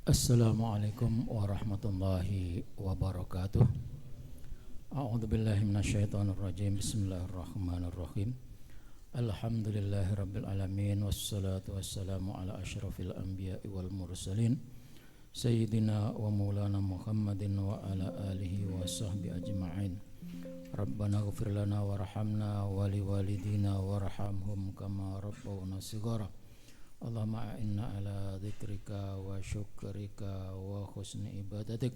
Assalamualaikum warahmatullahi wabarakatuh. A'udzu billahi minasyaitonir rajim. Bismillahirrahmanirrahim. Alhamdulillahirabbil alamin wassalatu wassalamu ala asyrafil anbiya'i wal mursalin sayyidina wa maulana Muhammadin wa ala alihi wa sahbihi ajma'in. Rabbana ighfir lana warhamna wa liwalidina warhamhum kama rabbawna shighara. Allahumma a'inna ala dzikrika wa syukrika wa husni ibadatik.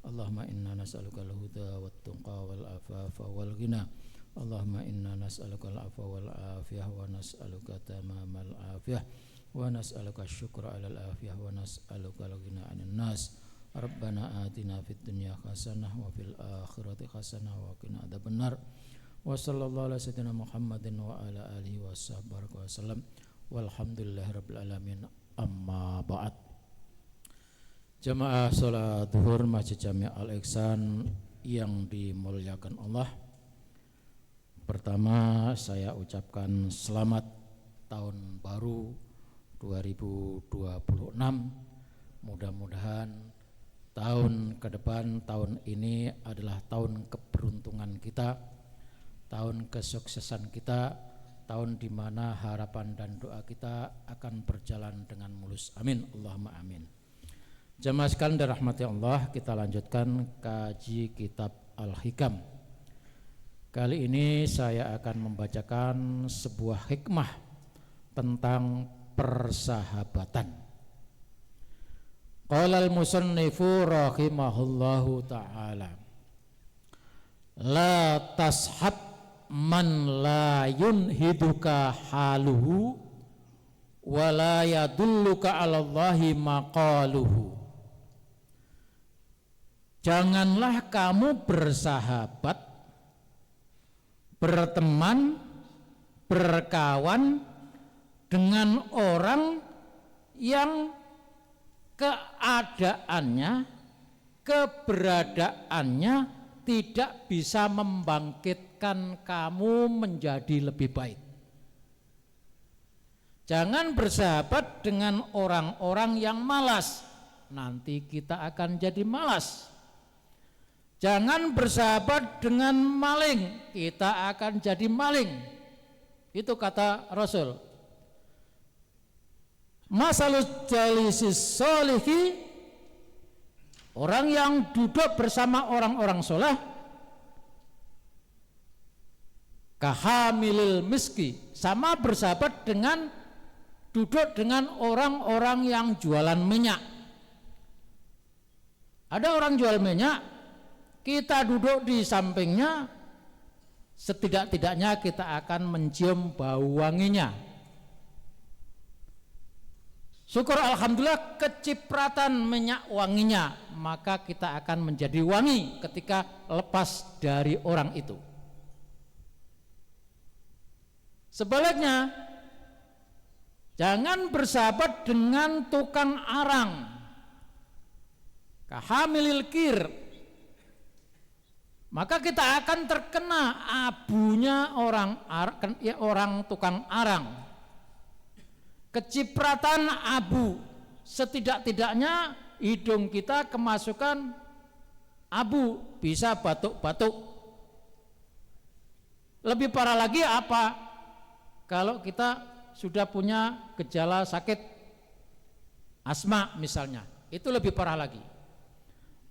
Allahumma inna nas'aluka al-huda wat tuqa wal afafa wal ghina. Allahumma inna nas'aluka al-afwa wal afiyah wa nas'aluka tamamal afiyah wa nas'aluka syukra 'alal afiyah wa nas'aluka al-ghina 'anil nas. Rabbana atina fid dunya hasanah wa fil akhirati hasanah wa qina adzabannar. Wa sallallahu ala sayyidina Muhammadin wa ala alihi wa sahbihi wasallam. Walhamdulillahirabbil alamin. Amma ba'd. Jamaah salat zuhur Masjid Jami' Al-Ihsan yang dimuliakan Allah. Pertama saya ucapkan selamat tahun baru 2026. Mudah-mudahan tahun ke depan, tahun ini adalah tahun keberuntungan kita, tahun kesuksesan kita, tahun di mana harapan dan doa kita akan berjalan dengan mulus. Amin. Allahumma amin. Jamaah sekalian dirahmati Allah, kita lanjutkan kaji kitab Al-Hikam. Kali ini saya akan membacakan sebuah hikmah tentang persahabatan. Qala al-musannifu rahimahullahu ta'ala, la tashab man la yunhiduka haluhu wa la yadulluka 'ala Allahi maqaluhu. Janganlah kamu bersahabat, berteman, berkawan dengan orang yang keadaannya, keberadaannya tidak bisa membangkitkan kamu menjadi lebih baik. Jangan bersahabat dengan orang-orang yang malas, nanti kita akan jadi malas. Jangan bersahabat dengan maling, kita akan jadi maling. Itu kata Rasul. Masalul jalisis sholihi, orang yang duduk bersama orang-orang soleh, kahamilil miski, sama bersahabat dengan duduk dengan orang-orang yang jualan minyak. Ada orang jual minyak, kita duduk di sampingnya, setidak-tidaknya kita akan mencium bau wanginya. Syukur alhamdulillah kecipratan minyak wanginya, maka kita akan menjadi wangi ketika lepas dari orang itu. Sebaliknya, jangan bersahabat dengan tukang arang, kahamilil kir, maka kita akan terkena abunya orang tukang arang. Kecipratan abu, setidak-tidaknya hidung kita kemasukan abu, bisa batuk-batuk. Lebih parah lagi apa? Kalau kita sudah punya gejala sakit asma misalnya, itu lebih parah lagi.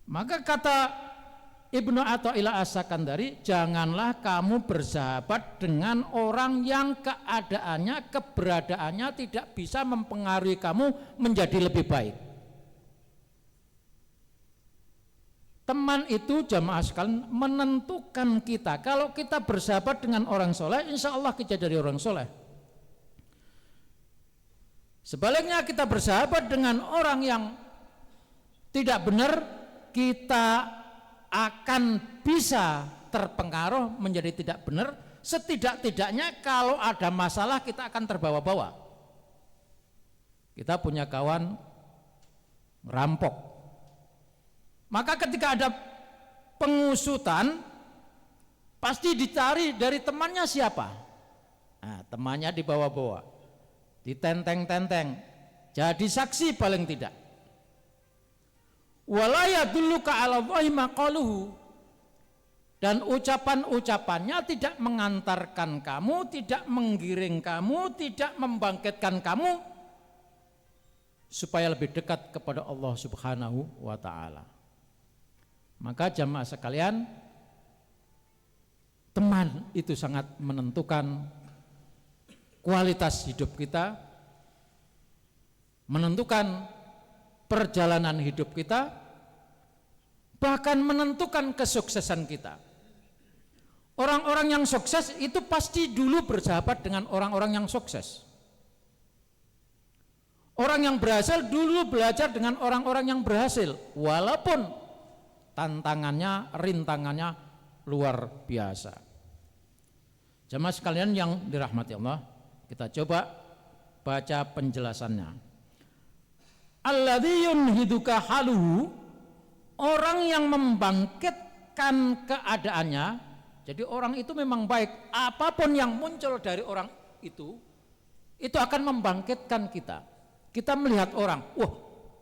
Maka kata Ibnu Athaillah As-Sakandari, janganlah kamu bersahabat dengan orang yang keadaannya, keberadaannya tidak bisa mempengaruhi kamu menjadi lebih baik. Teman itu jamaah sekalian menentukan kita. Kalau kita bersahabat dengan orang soleh, insya Allah kita jadi orang soleh. Sebaliknya kita bersahabat dengan orang yang tidak benar, kita akan bisa terpengaruh menjadi tidak benar. Setidak-tidaknya kalau ada masalah kita akan terbawa-bawa. Kita punya kawan rampok, maka ketika ada pengusutan pasti dicari dari temannya siapa. Nah, temannya dibawa-bawa, ditenteng-tenteng, jadi saksi paling tidak. Wala yadulluka 'ala Allahi maqaluhu, dan ucapan-ucapannya tidak mengantarkan kamu, tidak menggiring kamu, tidak membangkitkan kamu supaya lebih dekat kepada Allah Subhanahu wa taala. Maka jamaah sekalian, teman itu sangat menentukan kualitas hidup kita, menentukan perjalanan hidup kita, bahkan menentukan kesuksesan kita. Orang-orang yang sukses itu pasti dulu bersahabat dengan orang-orang yang sukses. Orang yang berhasil dulu belajar dengan orang-orang yang berhasil, walaupun tantangannya, rintangannya luar biasa. Jamaah sekalian yang dirahmati Allah, kita coba baca penjelasannya. Alladzi yunhiduka haluhu, orang yang membangkitkan keadaannya. Jadi orang itu memang baik, apapun yang muncul dari orang itu akan membangkitkan kita. Kita melihat orang, wah,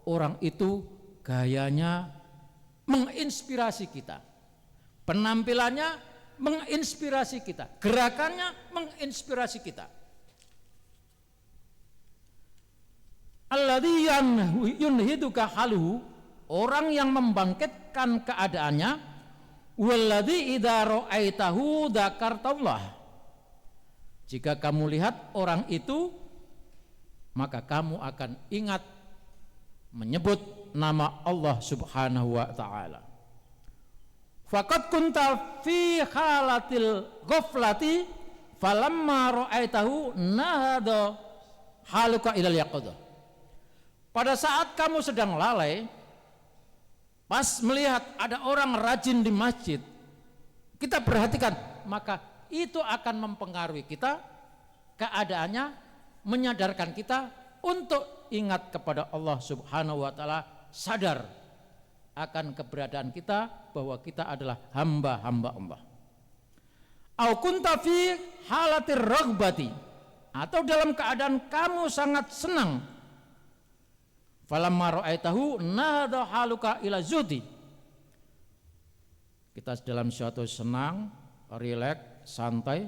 orang itu gayanya menginspirasi kita, penampilannya menginspirasi kita, gerakannya menginspirasi kita. Alladzi yunhiduka haluhu, orang yang membangkitkan keadaannya. Walladzi idza ra'aitahu dzakartallah, jika kamu lihat orang itu maka kamu akan ingat menyebut nama Allah Subhanahu wa taala. Faqad kunta fi halatil ghaflati falamma ra'aitahu nahada haluka ilal yaqظah. Pada saat kamu sedang lalai, pas melihat ada orang rajin di masjid, kita perhatikan, maka itu akan mempengaruhi kita, keadaannya menyadarkan kita untuk ingat kepada Allah Subhanahu wa taala, sadar akan keberadaan kita bahwa kita adalah hamba-hamba Allah. Au kunta fi halatir raghbati, atau dalam keadaan kamu sangat senang, falamma ra'aitahu nahada haluka ila zuhdi, kita dalam suatu senang, rileks, santai,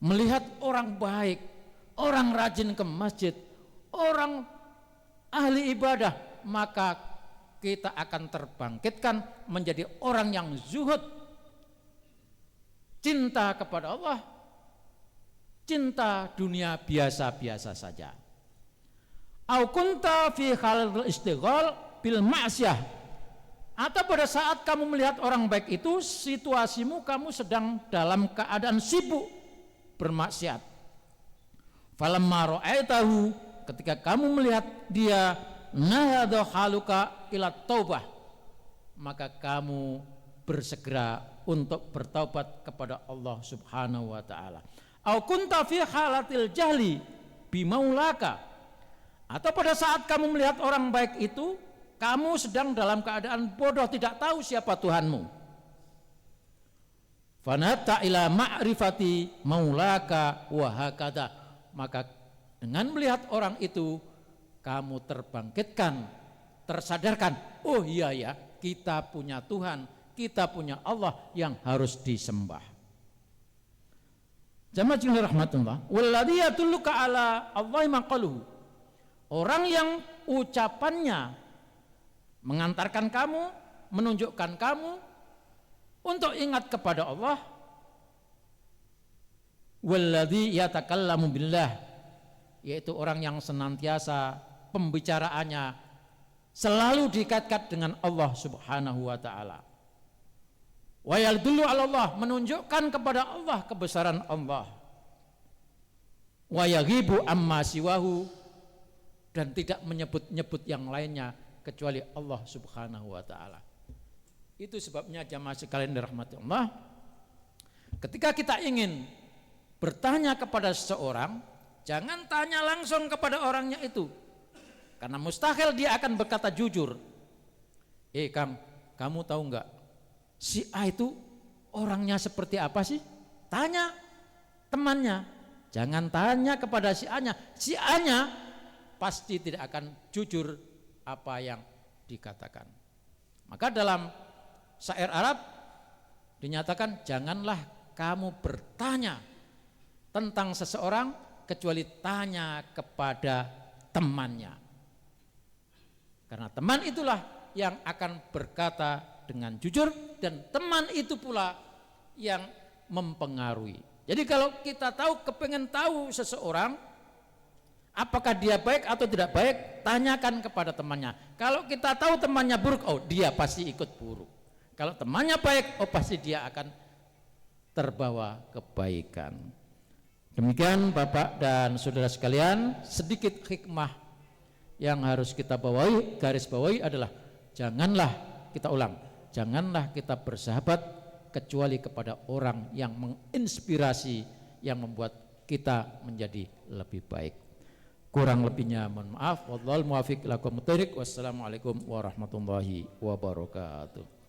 melihat orang baik, orang rajin ke masjid, orang ahli ibadah, maka kita akan terbangkitkan menjadi orang yang zuhud, cinta kepada Allah, cinta dunia biasa-biasa saja. Au kunta fi halil istighal bil ma'siyah, atau pada saat kamu melihat orang baik itu, situasimu kamu sedang dalam keadaan sibuk bermaksiat. Falamma ra'aitahu, ketika kamu melihat dia, nahadha haluka ila taubah, maka kamu bersegera untuk bertaubat kepada Allah Subhanahu wa taala. Au kunta fi halatil jahli bimaulaka, atau pada saat kamu melihat orang baik itu, kamu sedang dalam keadaan bodoh, tidak tahu siapa Tuhanmu. Fanatta ila ma'rifati maulaka wa hakadha, maka dengan melihat orang itu kamu terbangkitkan, tersadarkan, oh iya ya, kita punya Tuhan, kita punya Allah yang harus disembah. Jamaah sekalian rahmatullah, walladzi yadulluka ala Allahi maqaluhu, orang yang ucapannya mengantarkan kamu, menunjukkan kamu untuk ingat kepada Allah. Walladzi yatakallamu billah, yaitu orang yang senantiasa pembicaraannya selalu dikaitkan dengan Allah Subhanahu wa taala. Wa yadullu 'ala Allah, menunjukkan kepada Allah kebesaran Allah. Wa yaghibu amma siwahu, dan tidak menyebut-nyebut yang lainnya kecuali Allah Subhanahu wa taala. Itu sebabnya jamaah sekalian dirahmati Allah, ketika kita ingin bertanya kepada seseorang, jangan tanya langsung kepada orangnya itu, karena mustahil dia akan berkata jujur. Kang, kamu tahu enggak si A itu orangnya seperti apa sih? Tanya temannya, jangan tanya kepada si A-nya. Si A-nya pasti tidak akan jujur apa yang dikatakan. Maka dalam syair Arab dinyatakan janganlah kamu bertanya tentang seseorang kecuali tanya kepada temannya. Karena teman itulah yang akan berkata dengan jujur dan teman itu pula yang mempengaruhi. Jadi kalau kita kepengen tahu seseorang apakah dia baik atau tidak baik, tanyakan kepada temannya. Kalau kita tahu temannya buruk, oh dia pasti ikut buruk. Kalau temannya baik, oh pasti dia akan terbawa kebaikan. Demikian Bapak dan Saudara sekalian, sedikit hikmah yang harus kita bawahi, garis bawahi adalah janganlah kita bersahabat kecuali kepada orang yang menginspirasi, yang membuat kita menjadi lebih baik. Kurang lebihnya mohon maaf. Wallahul muwaffiq ila aqwamit thoriq. Wassalamualaikum warahmatullahi wabarakatuh.